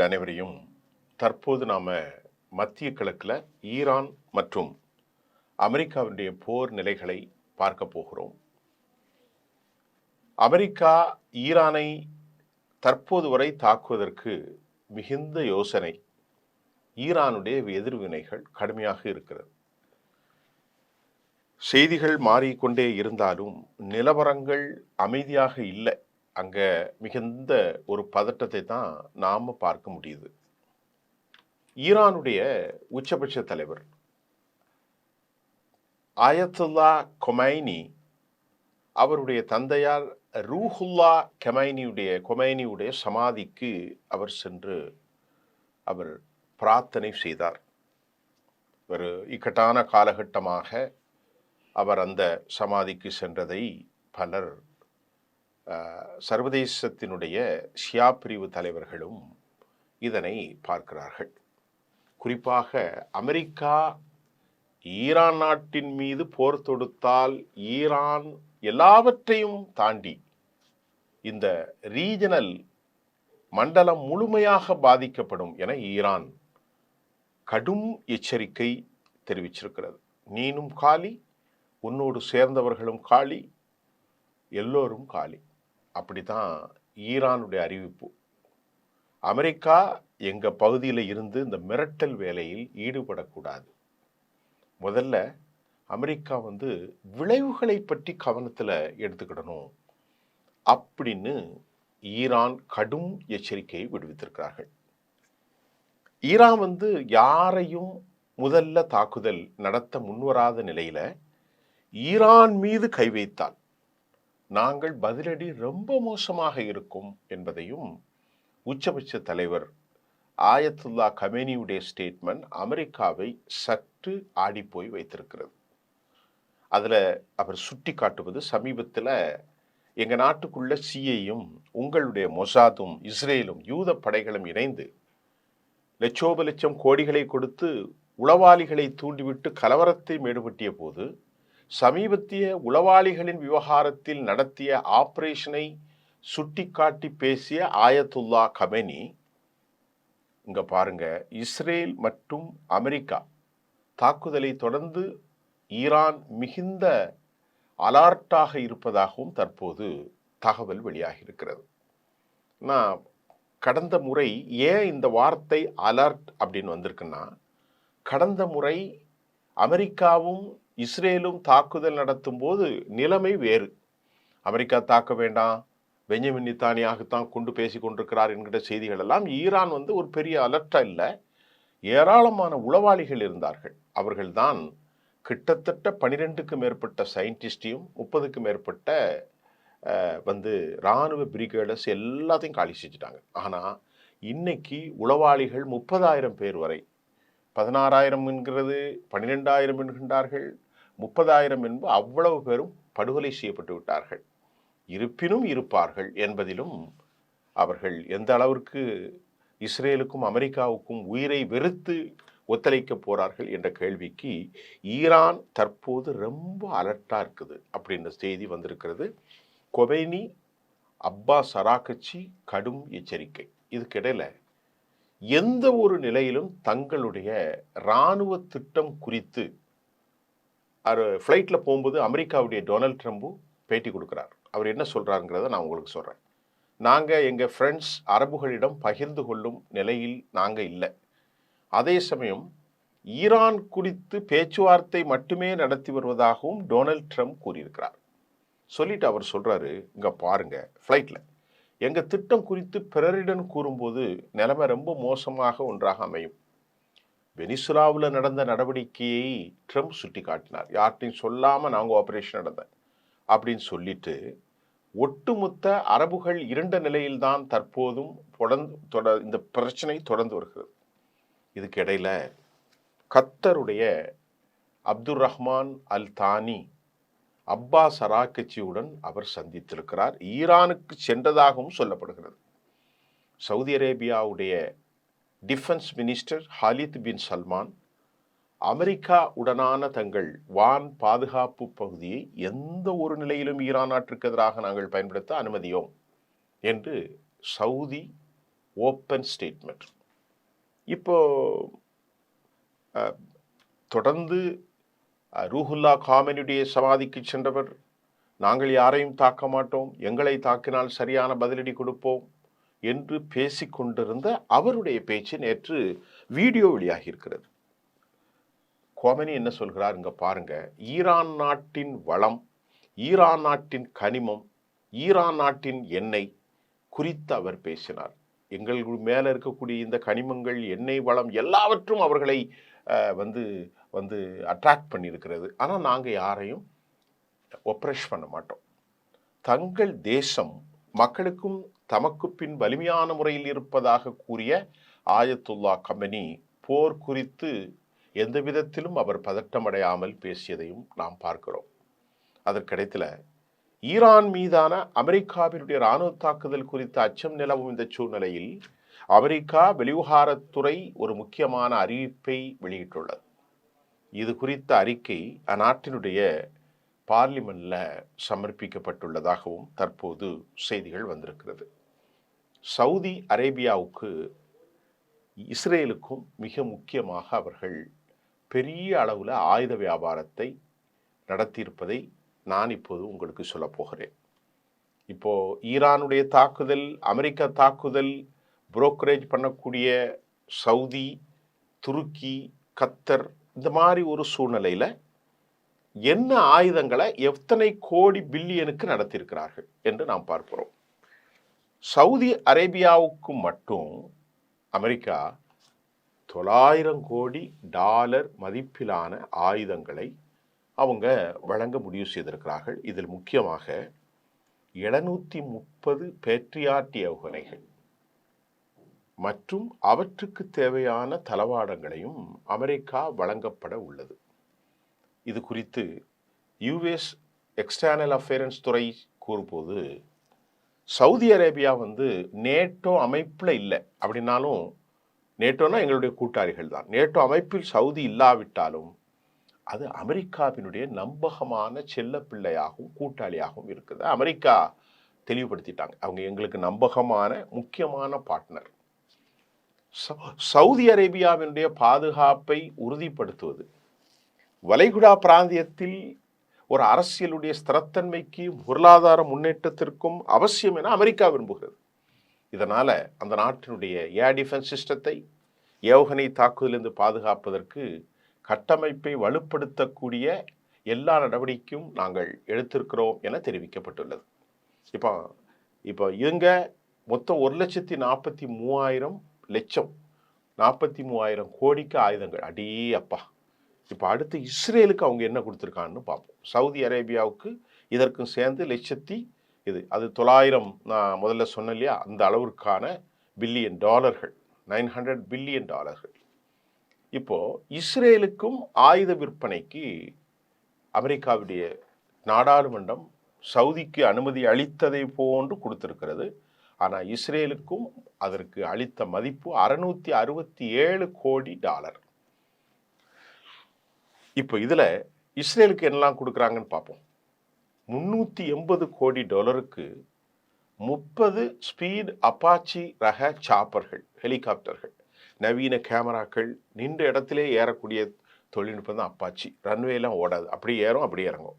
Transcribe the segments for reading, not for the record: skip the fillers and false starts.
உங்கள் அனைவரையும் தற்போது நாம் மத்திய கிழக்கில் ஈரான் மற்றும் அமெரிக்காவுடைய போர் நிலைகளை பார்க்க போகிறோம். அமெரிக்கா ஈரானை தற்போது வரை தாக்குவதற்கு மிகுந்த யோசனை, ஈரானுடைய எதிர்வினைகள் கடுமையாக இருக்கிறது. செய்திகள் மாறிக்கொண்டே இருந்தாலும் நிலவரங்கள் அமைதியாக இல்லை. அங்கே மிகுந்த ஒரு பதட்டத்தை தான் நாம் பார்க்க முடியுது. ஈரானுடைய உச்சபட்ச தலைவர் ஆயத்துல்லா கொமைனி, அவருடைய தந்தையார் ரூஹுல்லா கொமைனியுடைய சமாதிக்கு அவர் சென்று அவர் பிரார்த்தனை செய்தார். ஒரு இக்கட்டான காலகட்டமாக அவர் அந்த சமாதிக்கு சென்றதை பலர் சர்வதேசத்தினுடைய ஷியா பிரிவு தலைவர்களும் இதனை பார்க்கிறார்கள். குறிப்பாக அமெரிக்கா ஈரான் நாட்டின் மீது போர் தொடுத்தால் ஈரான் எல்லாவற்றையும் தாண்டி இந்த ரீஜனல் மண்டலம் முழுமையாக பாதிக்கப்படும் என ஈரான் கடும் எச்சரிக்கை தெரிவிச்சிருக்கிறது. நீனும் காலி, உன்னோடு சேர்ந்தவர்களும் காலி, எல்லோரும் காலி. அப்படித்தான் ஈரானுடைய அறிவிப்பு. அமெரிக்கா எங்கள் பகுதியில் இருந்து இந்த மிரட்டல் வேலையில் ஈடுபடக்கூடாது. முதல்ல அமெரிக்கா விளைவுகளை பற்றி கவனத்தில் எடுத்துக்கிடணும் அப்படின்னு ஈரான் கடும் எச்சரிக்கையை விடுவித்திருக்கிறார்கள். ஈரான் யாரையும் முதல்ல தாக்குதல் நடத்த முன்வராத நிலையில ஈரான் மீது கை வைத்தால் நாங்கள் பதிலடி ரொம்ப மோசமாக இருக்கும் என்பதையும் உச்சபட்ச தலைவர் ஆயத்துல்லா கமேனியுடைய ஸ்டேட்மெண்ட் அமெரிக்காவை சற்று ஆடிப்போய் வைத்திருக்கிறது. அதில் அவர் சுட்டி காட்டுவது, சமீபத்தில் எங்கள் நாட்டுக்குள்ள சிஐயும் உங்களுடைய மொசாதும் இஸ்ரேலும் யூத படைகளும் இணைந்து லட்சோப லட்சம் கோடிகளை கொடுத்து உளவாளிகளை தூண்டிவிட்டு கலவரத்தை மேடுபட்டிய போது சமீபத்திய உளவாளிகளின் விவகாரத்தில் நடத்திய ஆபரேஷனை சுட்டிக்காட்டி பேசிய ஆயத்துல்லா கமேனி, இங்க பாருங்க, இஸ்ரேல் மற்றும் அமெரிக்கா தாக்குதலை தொடர்ந்து ஈரான் மிகுந்த அலர்ட்டாக இருப்பதாகவும் தற்போது தகவல் வெளியாகி இருக்கிறது. நான் கடந்த முறை ஏன் இந்த வார்த்தை அலர்ட் அப்படின்னு வந்திருக்குன்னா, கடந்த முறை அமெரிக்காவும் இஸ்ரேலும் தாக்குதல் நடத்தும் போது நிலைமை வேறு. அமெரிக்கா தாக்க வேண்டாம், பெஞ்சமின் நேதன்யாகுதான் கொண்டு பேசி கொண்டிருக்கிறார் என்கிற செய்திகள் எல்லாம் ஈரான் ஒரு பெரிய அலர்ட்டா இல்லை. ஏராளமான உளவாளிகள் இருந்தார்கள். அவர்கள்தான் கிட்டத்தட்ட 12க்கும் மேற்பட்ட சயின்டிஸ்டையும் 30க்கும் மேற்பட்ட இராணுவ பிரிகேடர்ஸ் எல்லாத்தையும் காலி செஞ்சுட்டாங்க. ஆனால் இன்னைக்கு உளவாளிகள் 30,000 பேர் வரை, 16,000 என்கிறது, 12,000 என்கின்றார்கள், 30,000 என்பது அவ்வளவு பேரும் படுகொலை செய்யப்பட்டு விட்டார்கள். இருப்பினும் இருப்பார்கள் என்பதிலும் அவர்கள் எந்த அளவிற்கு இஸ்ரேலுக்கும் அமெரிக்காவுக்கும் உயிரை வெறுத்து ஒத்துழைக்க போறார்கள் என்ற கேள்விக்கு ஈரான் தற்போது ரொம்ப அலர்ட்டா இருக்குது அப்படின்ற செய்தி வந்திருக்கிறது. கொமைனி, அப்பாஸ் அராகச்சி கடும் எச்சரிக்கை. இதுக்கிடையில எந்த ஒரு நிலையிலும் தங்களுடைய இராணுவ திட்டம் குறித்து ஃப்ளைட்டில் போகும்போது அமெரிக்காவுடைய டொனால்ட் ட்ரம்பும் பேட்டி கொடுக்குறார். அவர் என்ன சொல்றாருங்கிறத நான் உங்களுக்கு சொல்றேன். நாங்கள் எங்கள் ஃப்ரெண்ட்ஸ் அரபுகளிடம் பகிர்ந்து கொள்ளும் நிலையில் நாங்கள் இல்லை. அதே சமயம் ஈரான் குறித்து பேச்சுவார்த்தை மட்டுமே நடத்தி வருவதாகவும் டொனால்ட் ட்ரம்ப் கூறியிருக்கிறார். சொல்லிட்டு அவர் சொல்றாரு, இங்க பாருங்க, ஃப்ளைட்ல எங்க திட்டம் குறித்து பிறரிடம் கூறும்போது நிலைமை ரொம்ப மோசமாக ஒன்றாக அமையும். வெனிசுலாவில் நடந்த நடவடிக்கையை ட்ரம்ப் சுட்டி காட்டினார். யார்கிட்டையும் சொல்லாம நாங்கள் ஆபரேஷன் நடந்தேன் அப்படின்னு சொல்லிட்டு, ஒட்டுமொத்த அரபுகள் இருண்ட நிலையில்தான் தற்போதும் இந்த பிரச்சனை தொடர்ந்து வருகிறது. இதுக்கு இடையில கத்தருடைய Abdul Rahman Al Thani Abbas அராகச்சியுடன் அவர் சந்தித்திருக்கிறார். ஈரானுக்கு சென்றதாகவும் சொல்லப்படுகிறது. சவுதி அரேபியாவுடைய defence minister Khalid bin Salman America உடனான தங்கள் வான் பாதுகாப்பு பகுதியை எந்த ஒரு நிலையிலும் ஈரான் நாட்டிற்கு எதிராக நாங்கள் பயன்படுத்த அனுமதியோம் என்று சவுதி ஓப்பன் ஸ்டேட்மெண்ட். இப்போ தொடர்ந்து ரூஹுல்லா காமெனியுடைய சமாதிக்கு சென்றவர், நாங்கள் யாரையும் தாக்க மாட்டோம், எங்களை தாக்கினால் சரியான பதிலடி கொடுப்போம் என்று பேசிக்கொண்டிருந்த அவருடைய பேச்சு நேற்று வீடியோ வெளியாகி இருக்கிறது. கோமெனி என்ன சொல்கிறார் இங்க பாருங்க. ஈரான் நாட்டின் வளம், ஈரான் நாட்டின் கனிமம், ஈரான் நாட்டின் எண்ணெய் குறித்து அவர் பேசினார். எங்கள் மேல இருக்கக்கூடிய இந்த கனிமங்கள், எண்ணெய் வளம் எல்லாவற்றும் அவர்களை வந்து வந்து அட்ராக்ட் பண்ணியிருக்கிறது. ஆனால் நாங்கள் யாரையும் ஒப்ரெஸ் பண்ண மாட்டோம். தங்கள் தேசம் மக்களுக்கும் தமக்கு பின் வலிமையான முறையில் இருப்பதாக கூறிய ஆயத்துல்லா கமெனி போர் குறித்து எந்த விதத்திலும் அவர் பதட்டமடையாமல் பேசியதையும் நாம் பார்க்கிறோம். அதற்கிடையில் ஈரான் மீதான அமெரிக்காவினுடைய இராணுவ தாக்குதல் குறித்த அச்சம் நிலவும் இந்த சூழ்நிலையில் அமெரிக்கா வெளிவிவகாரத்துறை ஒரு முக்கியமான அறிவிப்பை வெளியிட்டுள்ளது. இது குறித்த அறிக்கை அந்நாட்டினுடைய பார்லிமெண்ட்ல சமர்ப்பிக்கப்பட்டுள்ளதாகவும் தற்போது செய்திகள் வந்திருக்கிறது. சவுதி அரேபியாவுக்கு இஸ்ரேலுக்கும் மிக முக்கியமாக அவர்கள் பெரிய அளவில் ஆயுத வியாபாரத்தை நடத்தியிருப்பதை நான் இப்போது உங்களுக்கு சொல்ல போகிறேன். இப்போ ஈரானுடைய தாக்குதல், அமெரிக்கா தாக்குதல் புரோக்கரேஜ் பண்ணக்கூடிய சவுதி, துருக்கி, கத்தர், இந்த மாதிரி ஒரு சூழ்நிலையில் என்ன ஆயுதங்களை எத்தனை கோடி பில்லியனுக்கு நடத்தியிருக்கிறார்கள் என்று நாம் பார்க்கிறோம். சவுதி அரேபியாவுக்கு மட்டும் அமெரிக்கா $900 கோடி மதிப்பிலான ஆயுதங்களை அவங்க வழங்க முடிவு செய்திருக்கிறார்கள். இதில் முக்கியமாக 730 பேட்ரியாட் ஏவுகணைகள் மற்றும் அவற்றுக்கு தேவையான தளவாடங்களையும் அமெரிக்கா வழங்கப்பட உள்ளது. இது குறித்து யுஎஸ் எக்ஸ்டர்னல் அஃபேர்ஸ் துறை கூறும்போது, சவுதி அரேபியா நேட்டோ அமைப்பில் இல்லை அப்படின்னாலும், நேட்டோனா எங்களுடைய கூட்டாளிகள் தான், நேட்டோ அமைப்பில் சவுதி இல்லாவிட்டாலும் அது அமெரிக்காவினுடைய நம்பகமான செல்ல பிள்ளையாகவும் கூட்டாளியாகவும் இருக்குது. அமெரிக்கா தெளிவுபடுத்திட்டாங்க, அவங்க எங்களுக்கு நம்பகமான முக்கியமான பார்ட்னர். சவுதி அரேபியாவினுடைய பாதுகாப்பை உறுதிப்படுத்துவது, வளைகுடா பிராந்தியத்தில் ஒரு அரசியலுடைய ஸ்திரத்தன்மைக்கு பொருளாதார முன்னேற்றத்திற்கும் அவசியம் என அமெரிக்கா விரும்புகிறது. இதனால அந்த நாட்டினுடைய ஏர் டிஃபென்ஸ் சிஸ்டத்தை ஏவுகணை தாக்குதலிருந்து பாதுகாப்பதற்கு கட்டமைப்பை வலுப்படுத்தக்கூடிய எல்லா நடவடிக்கையும் நாங்கள் எடுத்திருக்கிறோம் என தெரிவிக்கப்பட்டுள்ளது. இப்போ இவங்க மொத்தம் 1,43,000 கோடிக்கு ஆயுதங்கள். அடே அப்பா! இப்போ அடுத்து இஸ்ரேலுக்கு அவங்க என்ன கொடுத்துருக்கான்னு பார்ப்போம். சவுதி அரேபியாவுக்கு இதற்கும் சேர்ந்து அது 900, நான் முதல்ல சொன்னேன் இல்லையா, அந்த அளவிற்கான பில்லியன் டாலர்கள், $900 பில்லியன். இப்போ இஸ்ரேலுக்கும் ஆயுத விற்பனைக்கு அமெரிக்காவுடைய நாடாளுமன்றம் சவுதிக்கு அனுமதி அளித்ததை போன்று கொடுத்திருக்கிறது. ஆனால் இஸ்ரேலுக்கும் அதற்கு அளித்த மதிப்பு $667 கோடி. இப்போ இதில் இஸ்ரேலுக்கு என்னெல்லாம் கொடுக்குறாங்கன்னு பார்ப்போம். $380 கோடி 30 ஸ்பீட் அப்பாச்சி ரக சாப்பர்கள், ஹெலிகாப்டர்கள், நவீன கேமராக்கள், நின்ற இடத்திலே ஏறக்கூடிய தொழில்நுட்பம் தான் அப்பாச்சி. ரன்வேலாம் ஓடாது, அப்படியே ஏறும் அப்படியே இறங்கும்.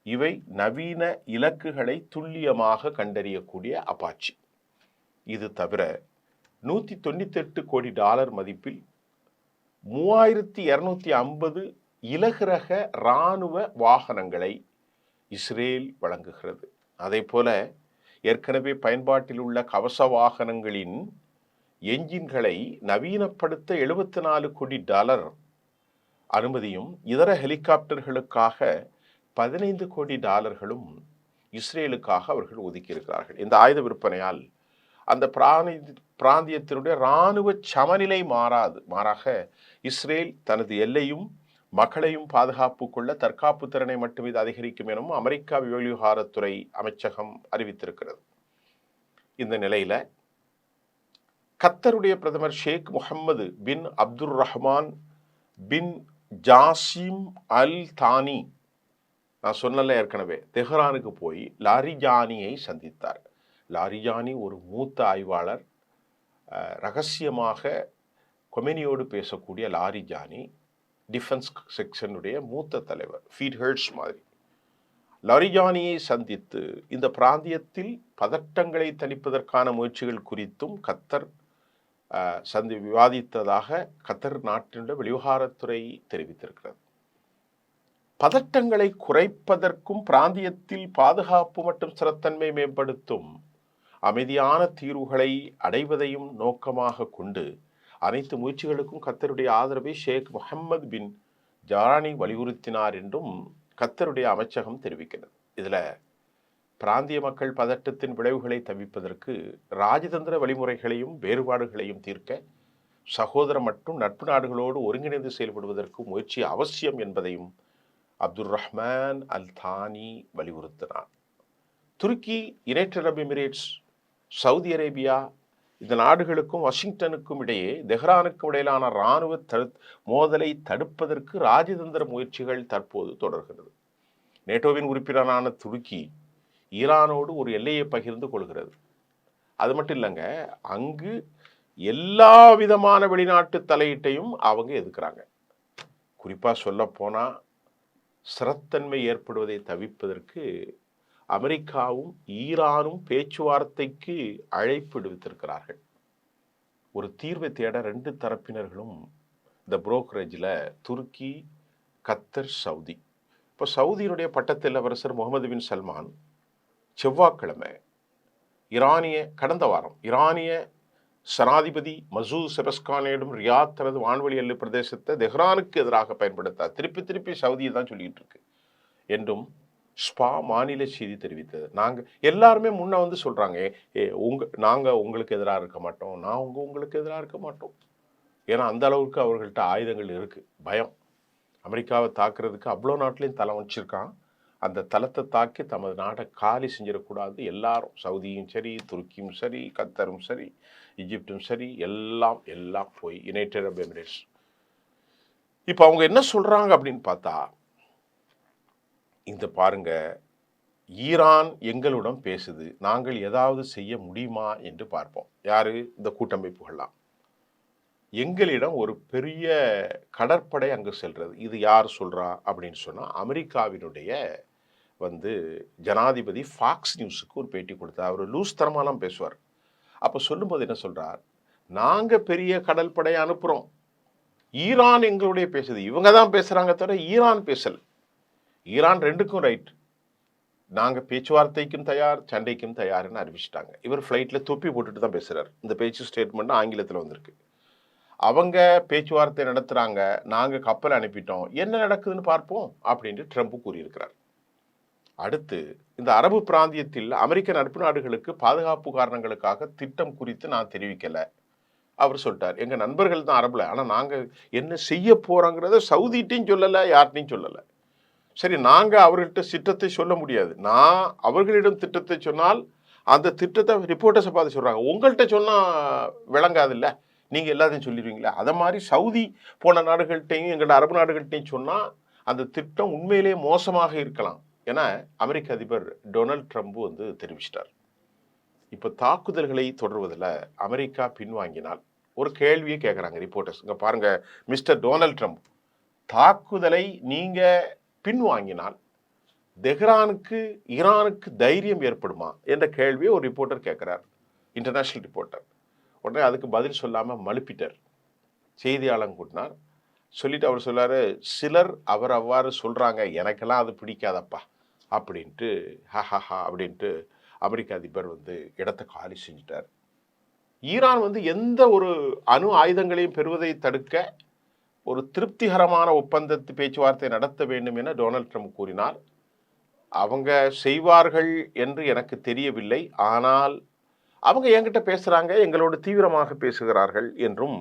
இவை நவீன இலக்குகளை துல்லியமாக கண்டறியக்கூடிய அப்பாச்சி. இது தவிர $198 கோடி மதிப்பில் 3250 இலகுரக இராணுவ வாகனங்களை இஸ்ரேல் வழங்குகிறது. அதே போல ஏற்கனவே பயன்பாட்டில் உள்ள கவச வாகனங்களின் என்ஜின்களை நவீனப்படுத்த $74 கோடி அனுமதியும், இதர ஹெலிகாப்டர்களுக்காக $15 கோடி இஸ்ரேலுக்காக அவர்கள் ஒதுக்கியிருக்கிறார்கள். இந்த ஆயுத விற்பனையால் அந்த பிராந்தியத்தினுடைய இராணுவ சமநிலை மாறாது. மாறாக இஸ்ரேல் தனது எல்லையும் மக்களையும் பாதுகாப்பு கொள்ள தற்காப்பு திறனை மட்டும் இது அதிகரிக்கும் எனவும் அமெரிக்கா வெளிவிவகாரத்துறை அமைச்சகம் அறிவித்திருக்கிறது. இந்த நிலையில கத்தருடைய பிரதமர் Sheikh Mohammed bin Abdul Rahman bin Jassim Al Thani, நான் சொன்னல ஏற்கனவே, தெஹ்ரானுக்கு போய் லாரிஜானியை சந்தித்தார். லாரிஜானி ஒரு மூத்த ஆய்வாளர், ரகசியமாக கொமெனியோடு பேசக்கூடிய லாரிஜானி டிஃபென்ஸ் செக்ஷனுடைய மூத்த தலைவர், ஃபீட் ஹெர்ட்ஸ் மாதிரி. லாரிஜானியை சந்தித்து இந்த பிராந்தியத்தில் பதட்டங்களை தணிப்பதற்கான முயற்சிகள் குறித்தும் கத்தர் விவாதித்ததாக கத்தர் நாட்டினுடைய வெளிவிவகாரத்துறை தெரிவித்திருக்கிறது. பதட்டங்களை குறைப்பதற்கும் பிராந்தியத்தில் பாதுகாப்பு மற்றும் ஸ்திரத்தன்மை மேம்படுத்தும் அமைதியான தீர்வுகளை அடைவதையும் நோக்கமாக கொண்டு அனைத்து முயற்சிகளுக்கும் கத்தருடைய ஆதரவை ஷேக் முஹம்மது பின் ஜாரானி வலியுறுத்தினார் என்றும் கத்தருடைய அமைச்சகம் தெரிவிக்கிறது. இதுல பிராந்திய மக்கள் பதட்டத்தின் விளைவுகளை தவிப்பதற்கு ராஜதந்திர வழிமுறைகளையும் வேறுபாடுகளையும் தீர்க்க சகோதர மற்றும் நட்பு நாடுகளோடு ஒருங்கிணைந்து செயல்படுவதற்கு முயற்சி அவசியம் என்பதையும் அப்துல் ரஹ்மான் அல் தானி வலியுறுத்தினார். துருக்கி, யுனைடெட் அரபு எமிரேட்ஸ், சவுதி அரேபியா இந்த நாடுகளுக்கும் வாஷிங்டனுக்கும் இடையே தெஹ்ரானுக்கும் இடையிலான இராணுவ மோதலை தடுப்பதற்கு ராஜதந்திர முயற்சிகள் தற்போது தொடர்கிறது. நேட்டோவின் உறுப்பினரான துருக்கி ஈரானோடு ஒரு எல்லையை பகிர்ந்து கொள்கிறது. அது மட்டும் இல்லைங்க, அங்கு எல்லா விதமான வெளிநாட்டு தலையீட்டையும் அவங்க எதிர்க்கிறாங்க. குறிப்பாக சொல்ல போனால் ஸ்திரத்தன்மை ஏற்படுவதை தவிர்ப்பதற்கு அமெரிக்காவும் ஈரானும் பேச்சுவார்த்தைக்கு அழைப்பு விடுத்திருக்கிறார்கள். ஒரு தீர்வை தேட ரெண்டு தரப்பினர்களும் இந்த புரோக்கரேஜில் துருக்கி, கத்தர், சவுதி. இப்போ சவுதியினுடைய பட்டத்து இளவரசர் முகமது பின் சல்மான் செவ்வாய்க்கிழமை கடந்த வாரம் ஈரானிய சனாதிபதி மசூத் செபஸ்கானிடம் ரியாத் தனது வான்வெளி எல்லை பிரதேசத்தை தெஹ்ரானுக்கு எதிராக பயன்படுத்தார். திருப்பி சவுதியை தான் சொல்லிட்டு இருக்கு என்றும் ஸ்பா மாநில செய்தி தெரிவித்தது. நாங்கள் எல்லாருமே முன்ன வந்து சொல்றாங்க, நாங்கள் உங்களுக்கு எதிராக இருக்க மாட்டோம், உங்களுக்கு எதிராக இருக்க மாட்டோம். ஏன்னா அந்த அளவுக்கு அவர்கள்ட்ட ஆயுதங்கள் இருக்கு. பயம் அமெரிக்காவை தாக்குறதுக்கு அவ்வளோ நாட்டிலையும் தளம் வச்சிருக்கான். அந்த தளத்தை தாக்கி தமது நாட்டை காலி செஞ்சிடக்கூடாது. எல்லாரும், சவுதியும் சரி, துருக்கியும் சரி, கத்தரும் சரி, ஈஜிப்டும் சரி, எல்லாம் போய் யுனைடெட் அரபு எமிரேட்ஸ். இப்போ அவங்க என்ன சொல்றாங்க அப்படின்னு பார்த்தா, இந்த பாருங்க, ஈரான் எங்களுடன் பேசுது, நாங்கள் ஏதாவது செய்ய முடியுமா என்று பார்ப்போம். யாரு? இந்த கூட்டமைப்புகள்லாம். எங்களிடம் ஒரு பெரிய கடற்படை அங்கு செல்றது. இது யார் சொல்றா அப்படின்னு சொன்னா, அமெரிக்காவினுடைய ஜனாதிபதி ஃபாக்ஸ் நியூஸுக்கு ஒரு பேட்டி கொடுத்தார். அவர் லூஸ் தரமாலாம் பேசுவார். அப்ப சொல்லும்போது என்ன சொல்றார், நாங்க பெரிய கடல் படையை அனுப்புறோம், ஈரான் எங்களுடைய பேசுது. இவங்க தான் பேசுறாங்க தவிர ஈரான் பேசல. ஈரான் ரெண்டுக்கும் ரைட், நாங்க பேச்சுவார்த்தைக்கும் தயார், சண்டைக்கும் தயார்னு அறிவிச்சிட்டாங்க. இவர் ஃப்ளைட்ல தொப்பி போட்டுட்டு தான் பேசுறாரு. இந்த பேச்சு ஸ்டேட்மெண்ட் ஆங்கிலத்தில் வந்திருக்கு. அவங்க பேச்சுவார்த்தை நடத்துறாங்க, நாங்க கப்பல் அனுப்பிட்டோம், என்ன நடக்குதுன்னு பார்ப்போம் அப்படின்ட்டு ட்ரம்ப் கூறியிருக்கிறார். அடுத்து, இந்த அரபு பிராந்தியத்தில் அமெரிக்க நட்பு நாடுகளுக்கு பாதுகாப்பு காரணங்களுக்காக திட்டம் குறித்து நான் தெரிவிக்கல. அவர் சொல்லிட்டார், எங்க நண்பர்கள் தான் அரபுல, ஆனா நாங்க என்ன செய்ய போறோங்கிறத சவுதிட்டையும் சொல்லல, யார்ட்டையும் சொல்லல. சரி, நாங்க அவர்கள்ட்ட திட்டத்தை சொல்ல முடியாது. நான் அவர்களிடம் திட்டத்தை சொன்னால் அந்த திட்டத்தை ரிப்போர்ட்டர்ஸை பார்த்து சொல்றாங்க. உங்கள்கிட்ட சொன்னா விளங்காது இல்ல, நீங்க எல்லாத்தையும் சொல்லிடுவீங்களா? அதை மாதிரி சவுதி போன நாடுகள்கிட்டையும் எங்களோட அரபு நாடுகள்கிட்டையும் சொன்னா அந்த திட்டம் உண்மையிலேயே மோசமாக இருக்கலாம் என அமெரிக்க அதிபர் டொனால்ட் ட்ரம்ப் தெரிவிச்சிட்டார். இப்போ தாக்குதல்களை தொடர்வதில் அமெரிக்கா பின்வாங்கினால் ஒரு கேள்வியை கேட்குறாங்க ரிப்போர்ட்டர்ஸ். இங்கே பாருங்க, மிஸ்டர் டொனால்ட் ட்ரம்ப், தாக்குதலை நீங்க பின்வாங்கினால் தெஹ்ரானுக்கு, ஈரானுக்கு தைரியம் ஏற்படுமா என்ற கேள்வியை ஒரு ரிப்போர்ட்டர் கேட்குறார், இன்டர்நேஷனல் ரிப்போர்ட்டர். உடனே அதுக்கு பதில் சொல்லாமல் மழுப்பிட்டார். செய்தியாளர் கூட்டினார். சொல்லிட்டு அவர் சொல்லாரு, சிலர் அவர் அவ்வாறு சொல்றாங்க, எனக்கெல்லாம் அது பிடிக்காதப்பா அப்படின்ட்டு ஹஹா அப்படின்ட்டு அமெரிக்க அதிபர் இடத்தை காலி செஞ்சிட்டார். ஈரான் எந்த ஒரு அணு ஆயுதங்களையும் பெறுவதை தடுக்க ஒரு திருப்திகரமான ஒப்பந்தத்து பேச்சுவார்த்தை நடத்த வேண்டும் என டொனால்ட் ட்ரம்ப் கூறினார். அவங்க செய்வார்கள் என்று எனக்கு தெரியவில்லை, ஆனால் அவங்க என்கிட்ட பேசுறாங்க, எங்களோடு தீவிரமாக பேசுகிறார்கள் என்றும்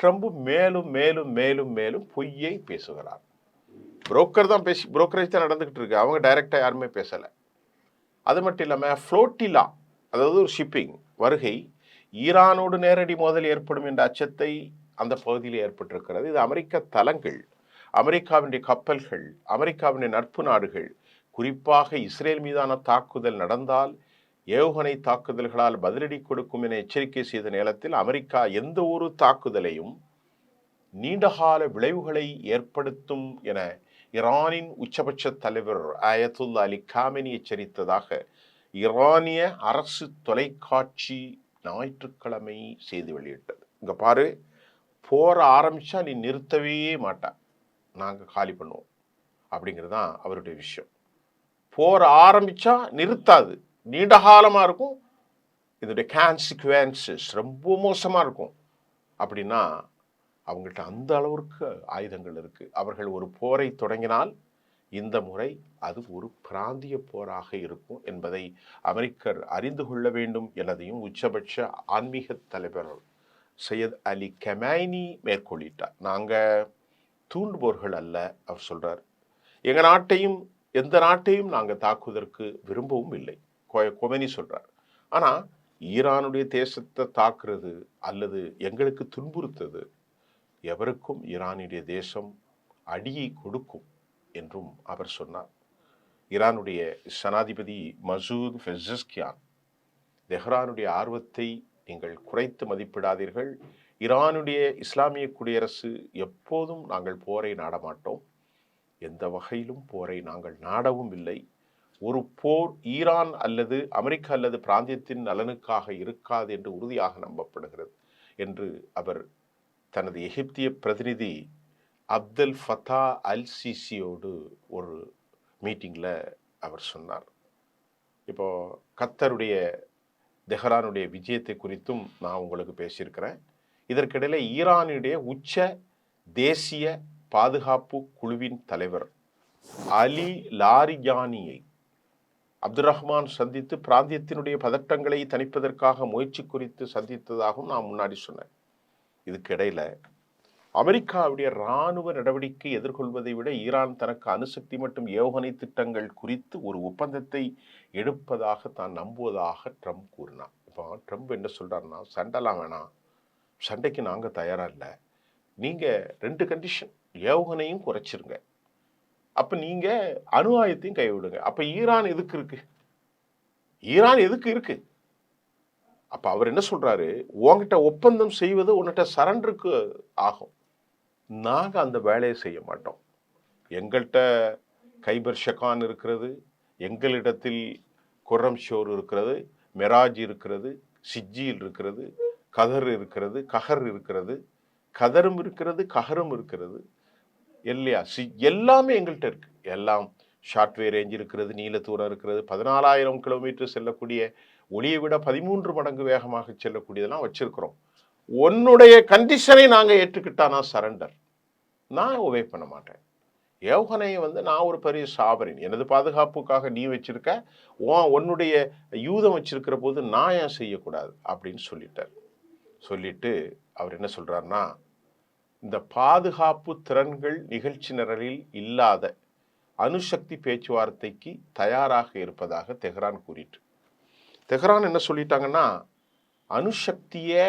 ட்ரம்ப் மேலும் மேலும் மேலும் மேலும் பொய்யை பேசுகிறார். புரோக்கர் தான் புரோக்கரேஜ் தான் நடந்துகிட்டு இருக்கு, அவங்க டைரக்டா யாருமே பேசல. அது மட்டும் இல்லாம ஃப்ளோட்டிலா, அதாவது ஒரு ஷிப்பிங் வருகை, ஈரானோடு நேரடி மோதல் ஏற்படும் என்ற அச்சத்தை அந்த பகுதியில் ஏற்பட்டிருக்கிறது. இது அமெரிக்க தளங்கள், அமெரிக்காவினுடைய கப்பல்கள், அமெரிக்காவினுடைய நட்பு நாடுகள், குறிப்பாக இஸ்ரேல் மீதான தாக்குதல் நடந்தால் ஏவுகணை தாக்குதல்களால் பதிலடி கொடுக்கும் என எச்சரிக்கை செய்த நேரத்தில் அமெரிக்கா எந்த ஒரு தாக்குதலையும் நீண்டகால விளைவுகளை ஏற்படுத்தும் என ஈரானின் உச்சபட்ச தலைவர் அயத்துல்லா அலி காமெனி எச்சரித்ததாக ஈரானிய அரசு தொலைக்காட்சி ஞாயிற்றுக்கிழமை செய்தி வெளியிட்டது. இங்க பாரு, போற ஆரம்பிச்சா நீ நிறுத்தவே மாட்டா, நாங்க காலி பண்ணுவோம் அப்படிங்கிறது தான் அவருடைய விஷயம். போற ஆரம்பிச்சா நிறுத்தாது, நீண்ட காலமா இருக்கும், இதோடைய கான்சிக்வன்சஸ் ரொம்ப மோசமா இருக்கும். அப்படின்னா அவங்கள்ட்ட அந்த அளவிற்கு ஆயுதங்கள் இருக்கு. அவர்கள் ஒரு போரை தொடங்கினால் இந்த முறை அது ஒரு பிராந்திய போராக இருக்கும் என்பதை அமெரிக்கர் அறிந்து கொள்ள வேண்டும் எனதையும் உச்சபட்ச ஆன்மீக தலைவர் சையத் அலி கமைனி மேற்கொள்ளிட்டார். நாங்க தூண்டுபவர்கள் அல்ல, அவர் சொல்றார். எங்க நாட்டையும் எந்த நாட்டையும் நாங்க தாக்குவதற்கு விரும்பவும் இல்லை, கொமெனி சொல்றார். ஆனா ஈரானுடைய தேசத்தை தாக்குறது அல்லது எங்களுக்கு துன்புறுத்தது எவருக்கும் ஈரானுடைய தேசம் அடியை கொடுக்கும் என்றும் அவர் சொன்னார். ஈரானுடைய ஜனாதிபதி மசூத் பெஸஷ்கியான், தெஹ்ரானுடைய ஆர்வத்தை நீங்கள் குறைத்து மதிப்பிடாதீர்கள். ஈரானுடைய இஸ்லாமிய குடியரசு எப்போதும் நாங்கள் போரை நாடமாட்டோம், எந்த வகையிலும் போரை நாங்கள் நாடவும் இல்லை. ஒரு போர் ஈரான் அல்லது அமெரிக்கா அல்லது பிராந்தியத்தின் நலனுக்காக இருக்காது என்று உறுதியாக நம்பப்படுகிறது என்று அவர் தனது எகிப்திய பிரதிநிதி அப்தல் ஃபத்தா அல் சிசியோடு ஒரு மீட்டிங்கில் அவர் சொன்னார். இப்போ கத்தருடைய தெஹ்ரானுடைய விஜயத்தை குறித்தும் நான் உங்களுக்கு பேசியிருக்கிறேன். இதற்கிடையில் ஈரானுடைய உச்ச தேசிய பாதுகாப்பு குழுவின் தலைவர் அலி லாரிஜானியை அப்துல் ரஹ்மான் சந்தித்து பிராந்தியத்தினுடைய பதட்டங்களை தணிப்பதற்காக முயற்சி குறித்து சந்தித்ததாகவும் நான் முன்னாடி சொன்னேன். இதுக்கிடையில் அமெரிக்காவுடைய இராணுவ நடவடிக்கை எதிர்கொள்வதை விட ஈரான் தனக்கு அணுசக்தி மற்றும் ஏவுகணை திட்டங்கள் குறித்து ஒரு ஒப்பந்தத்தை எடுப்பதாக தான் நம்புவதாக ட்ரம்ப் கூறினார். இப்போ ட்ரம்ப் என்ன சொல்றாருன்னா, சண்டைலாம் வேணாம், சண்டைக்கு நாங்கள் தயாராக இல்லை, நீங்கள் 2 கண்டிஷன், ஏவுகணையும் குறைச்சிருங்க, அப்போ நீங்கள் அணு ஆயுதத்தையும் கைவிடுங்க. அப்போ ஈரான் எதுக்கு இருக்கு? ஈரான் எதுக்கு இருக்கு? அப்போ அவர் என்ன சொல்றாரு, உங்ககிட்ட ஒப்பந்தம் செய்வது உன்கிட்ட சரண்டருக்கு ஆகும், நாங்கள் அந்த வேலையை செய்ய மாட்டோம். எங்கள்கிட்ட கைபர் ஷெகான் இருக்கிறது, எங்களிடத்தில் குர்ரம் ஷோர் இருக்கிறது, மெராஜ் இருக்கிறது, சிஜியில் இருக்கிறது, கதர் இருக்கிறது, கஹர் இருக்கிறது, கதரும் இருக்கிறது, கஹரும் இருக்கிறது இல்லையா? எல்லாமே எங்கள்கிட்ட இருக்கு. எல்லாம் ஷார்ட்வே ரேஞ்ச் இருக்கிறது, நீல தூரம் இருக்கிறது, 14,000 கிலோமீட்டர் செல்லக்கூடிய, ஒளியை விட 13 மடங்கு வேகமாக செல்லக்கூடியதெல்லாம் வச்சிருக்கிறோம். உன்னுடைய கண்டிஷனை நாங்கள் ஏற்றுக்கிட்டா நான் சரண்டர், நான் ஒபே பண்ண மாட்டேன். ஏவுகணையை நான் ஒரு பெரிய சாபரின், எனது பாதுகாப்புக்காக நீ வச்சிருக்க, உன்னுடைய யூதம் வச்சிருக்கிற போது நான் ஏன் செய்யக்கூடாது அப்படின்னு சொல்லிட்டார். சொல்லிட்டு அவர் என்ன சொல்றாருன்னா, இந்த பாதுகாப்பு திறன்கள் நிகழ்ச்சி நிரலில் இல்லாத அணுசக்தி பேச்சுவார்த்தைக்கு தயாராக இருப்பதாக தெஹ்ரான் கூறிட்டு, தெஹ்ரான் என்ன சொல்லிட்டாங்கன்னா, அணுசக்தியை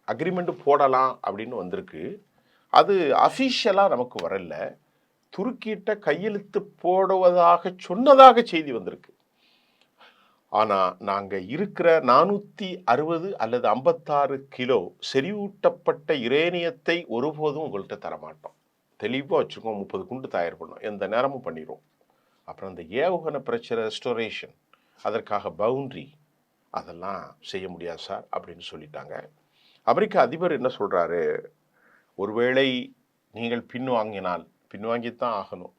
அக்ரிமெண்ட் போடலாம் அப்படின்னு வந்திருக்கு, அது அஃபிஷியலாக நமக்கு வரல, துருக்கிட்ட கையெழுத்து போடுவதாக சொன்னதாக செய்தி வந்திருக்கு. ஆனால் நாங்கள் இருக்கிற 460 அல்லது 56 கிலோ செறிவூட்டப்பட்ட யுரேனியத்தை ஒருபோதும் உங்கள்கிட்ட தரமாட்டோம், தெளிவாக வச்சுக்கோம், 30 குண்டு தயார் பண்ணோம், எந்த நேரமும் பண்ணிடுவோம். அப்புறம் அந்த ஏவுகணை பிரச்சனை, ரெஸ்டோரேஷன், அதற்காக பவுண்ட்ரி, அதெல்லாம் செய்ய முடியாது சார் அப்படின்னு சொல்லிட்டாங்க. அமெரிக்க அதிபர் என்ன சொல்கிறாரு, ஒருவேளை நீங்கள் பின்வாங்கினால், பின்வாங்கித்தான் ஆகணும்,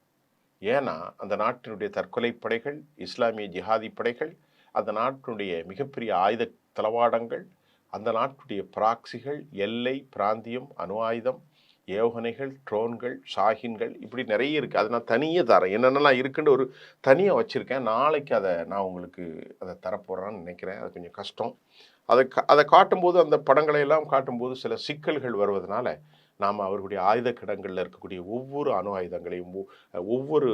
ஏன்னா அந்த நாட்டினுடைய தற்கொலை படைகள், இஸ்லாமிய ஜிஹாதி படைகள், அந்த நாட்டினுடைய மிகப்பெரிய ஆயுத தளவாடங்கள், அந்த நாட்டுடைய பிராக்சிகள், எல்லை பிராந்தியம், அணு ஆயுதம், ஏவுகணைகள், ட்ரோன்கள், ஷாஹின்கள், இப்படி நிறைய இருக்குது. அதை நான் தனியாக தரேன், என்னென்னலாம் இருக்குன்னு ஒரு தனியாக வச்சுருக்கேன், நாளைக்கு அதை நான் உங்களுக்கு அதை தரப்போகிறேன்னு நினைக்கிறேன். அது கொஞ்சம் கஷ்டம். அதை காட்டும்போது, அந்த படங்களை எல்லாம் காட்டும்போது சில சிக்கல்கள் வருவதனால நாம் அவர்களுடைய ஆயுத கிடங்களில் இருக்கக்கூடிய ஒவ்வொரு அணு ஆயுதங்களையும், ஒவ்வொரு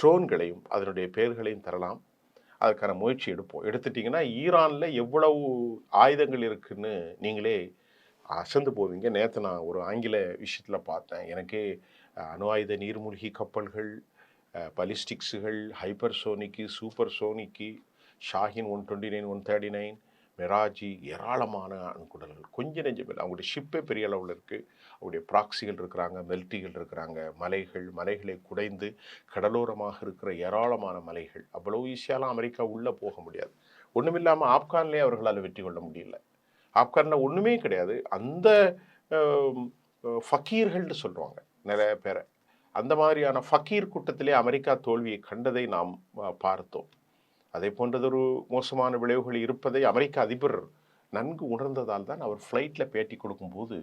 ட்ரோன்களையும், அதனுடைய பெயர்களையும் தரலாம். அதுக்கான முயற்சி எடுத்துட்டிங்கன்னா ஈரானில் எவ்வளவு ஆயுதங்கள் இருக்குன்னு நீங்களே அசந்து போவீங்க. நேற்று நான் ஒரு ஆங்கில விஷயத்தில் பார்த்தேன், எனக்கே அணு ஆயுத நீர்மூழ்கி கப்பல்கள், பலிஸ்டிக்ஸுகள், ஹைப்பர் சோனிக்கு, சூப்பர் சோனிக்கு, ஷாஹின் 129, 139, மிராஜி ஏராளமான அணுகுடல்கள், கொஞ்சம் நெஞ்சம் இல்லை. அவங்களுடைய ஷிப்பே பெரிய அளவில் இருக்குது. அவருடைய ப்ராக்சிகள் இருக்கிறாங்க, மெல்டிகள் இருக்கிறாங்க, மலைகளை குடைந்து கடலோரமாக இருக்கிற ஏராளமான மலைகள். அவ்வளோ ஈஸியாலாம் அமெரிக்கா உள்ளே போக முடியாது. ஒன்றுமில்லாமல் ஆப்கான்லேயே அவர்களால் வெற்றி கொள்ள முடியல. ஆப்கானில் ஒன்றுமே கிடையாது. அந்த ஃபக்கீர்கள்னு சொல்லுவாங்க நிறைய பேரை. அந்த மாதிரியான ஃபக்கீர் கூட்டத்திலே அமெரிக்கா தோல்வியை கண்டதை நாம் பார்த்தோம். அதே போன்றதொரு மோசமான விளைவுகள் இருப்பதை அமெரிக்க அதிபர் நன்கு உணர்ந்ததால் தான் அவர் ஃப்ளைட்டில் பேட்டி கொடுக்கும்போது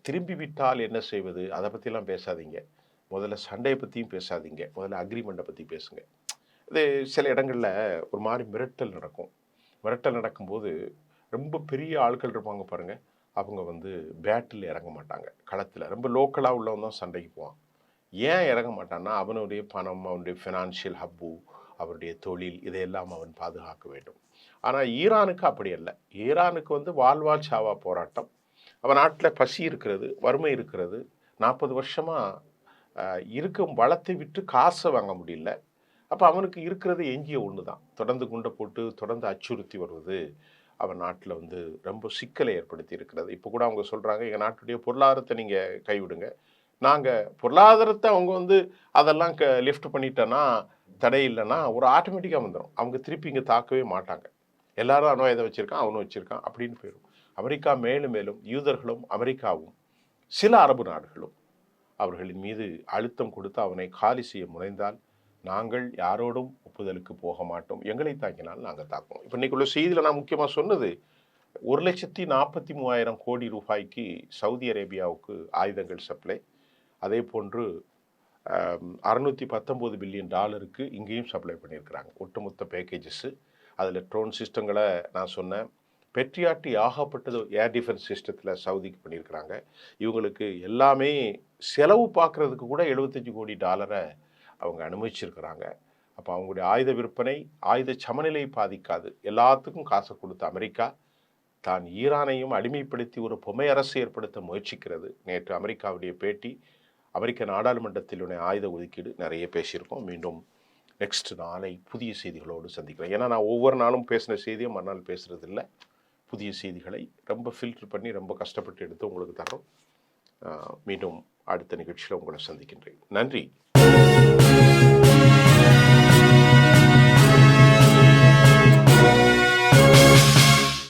திரும்பி விட்டால் என்ன செய்வது, அதை பற்றிலாம் பேசாதீங்க, முதல்ல சண்டையை பற்றியும் பேசாதீங்க, முதல்ல அக்ரிமெண்ட்டை பற்றி பேசுங்க. இது சில இடங்களில் ஒரு மாதிரி மிரட்டல் நடக்கும். மிரட்டல் நடக்கும்போது ரொம்ப பெரிய ஆட்கள் இருப்பாங்க பாருங்கள், அவங்க வந்து பேட்டில் இறங்க மாட்டாங்க. களத்தில் ரொம்ப லோக்கலாக உள்ளவன் தான் சண்டைக்கு போவான். ஏன் இறங்க மாட்டான்னா அவனுடைய பணம், அவனுடைய ஃபினான்ஷியல் ஹப்பு, அவருடைய தொழில், இதையெல்லாம் அவன் பாதுகாக்க வேண்டும். ஆனால் ஈரானுக்கு அப்படி அல்ல. ஈரானுக்கு வந்து வாழ்வா சாவா போராட்டம். அவன் நாட்டில் பசி இருக்கிறது, வறுமை இருக்கிறது, 40 வருஷமாக இருக்கும் வளத்தை விட்டு காசை வாங்க முடியல. அப்போ அவனுக்கு இருக்கிறது எஞ்சிய ஒன்று தான். தொடர்ந்து குண்டை போட்டு தொடர்ந்து அச்சுறுத்தி வருவது அவன் நாட்டில் வந்து ரொம்ப சிக்கலை ஏற்படுத்தி இருக்கிறது. இப்போ கூட அவங்க சொல்கிறாங்க, எங்கள் நாட்டுடைய பொருளாதாரத்தை நீங்கள் கைவிடுங்க, நாங்கள் பொருளாதாரத்தை அவங்க வந்து அதெல்லாம் லிஃப்ட் பண்ணிட்டோன்னா, தடை இல்லைன்னா ஒரு ஆட்டோமேட்டிக்காக வந்துடும். அவங்க திருப்பி இங்கே தாக்கவே மாட்டாங்க. எல்லாரும் அவனும் எதை வச்சுருக்கான், அவனும் வச்சுருக்கான் அப்படின்னு போயிடும். அமெரிக்கா மேலும் மேலும் யூதர்களும் அமெரிக்காவும் சில அரபு நாடுகளும் அவர்களின் மீது அழுத்தம் கொடுத்து அவனை காலி செய்ய முனைந்தால் நாங்கள் யாரோடும் ஒப்புதலுக்கு போக மாட்டோம். எங்களை தாக்கினால் நாங்கள் தாக்குவோம். இப்போ இன்னைக்குள்ள செய்தியில் நான் முக்கியமாக சொன்னது, 1,43,000 கோடி ரூபாய்க்கு சவுதி அரேபியாவுக்கு ஆயுதங்கள் சப்ளை. அதே போன்று 619 பில்லியன் டாலருக்கு இங்கேயும் சப்ளை பண்ணியிருக்கிறாங்க ஒட்டுமொத்த பேக்கேஜஸ்ஸு. அதில் ட்ரோன் சிஸ்டங்களை நான் சொன்னேன். பெட்ரியாட்டி ஆகப்பட்டது ஏர் டிஃபென்ஸ் சிஸ்டத்தில் சவுதிக்கு பண்ணியிருக்கிறாங்க. இவங்களுக்கு எல்லாமே செலவு பார்க்குறதுக்கு கூட 75 கோடி டாலரை அவங்க அனுமதிச்சிருக்கிறாங்க. அப்போ அவங்களுடைய ஆயுத விற்பனை, ஆயுத சமநிலை பாதிக்காது. எல்லாத்துக்கும் காசை கொடுத்த அமெரிக்கா தான் ஈரானையும் அடிமைப்படுத்தி ஒரு பொம்மை அரசு ஏற்படுத்த முயற்சிக்கிறது. நேற்று அமெரிக்காவுடைய பேட்டி, அமெரிக்க நாடாளுமன்றத்திலுடைய ஆயுத ஒதுக்கீடு நிறைய பேசியிருக்கோம். மீண்டும் நெக்ஸ்ட் நாளை புதிய செய்திகளோடு சந்திக்கிறேன். ஏன்னா நான் ஒவ்வொரு நாளும் பேசின செய்தியை மறுநாள் பேசுகிறது இல்லை. புதிய செய்திகளை ரொம்ப ஃபில்டர் பண்ணி ரொம்ப கஷ்டப்பட்டு எடுத்து உங்களுக்கு தரோம். மீண்டும் அடுத்த நிகழ்ச்சியில் உங்களை சந்திக்கின்றேன். நன்றி.